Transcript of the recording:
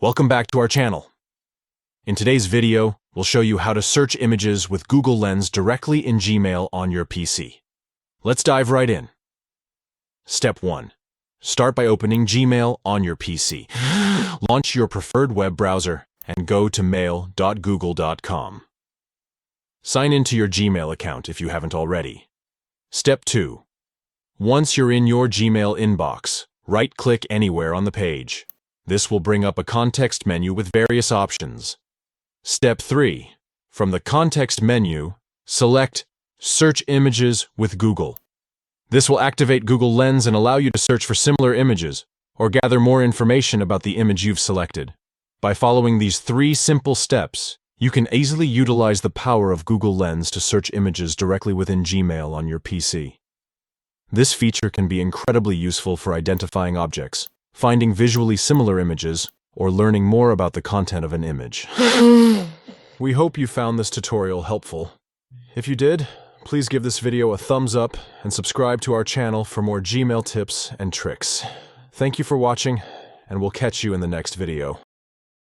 Welcome back to our channel. In today's video, we'll show you how to search images with Google Lens directly in Gmail on your PC. Let's dive right in. Step 1. Start by opening Gmail on your PC. Launch your preferred web browser and go to mail.google.com. Sign into your Gmail account if you haven't already. Step 2. Once you're in your Gmail inbox, right-click anywhere on the page. This will bring up a context menu with various options. Step 3. From the context menu, select Search Images with Google. This will activate Google Lens and allow you to search for similar images or gather more information about the image you've selected. By following these 3 simple steps, you can easily utilize the power of Google Lens to search images directly within Gmail on your PC. This feature can be incredibly useful for identifying objects, finding visually similar images, or learning more about the content of an image. We hope you found this tutorial helpful. If you did, please give this video a thumbs up and subscribe to our channel for more Gmail tips and tricks. Thank you for watching, and we'll catch you in the next video.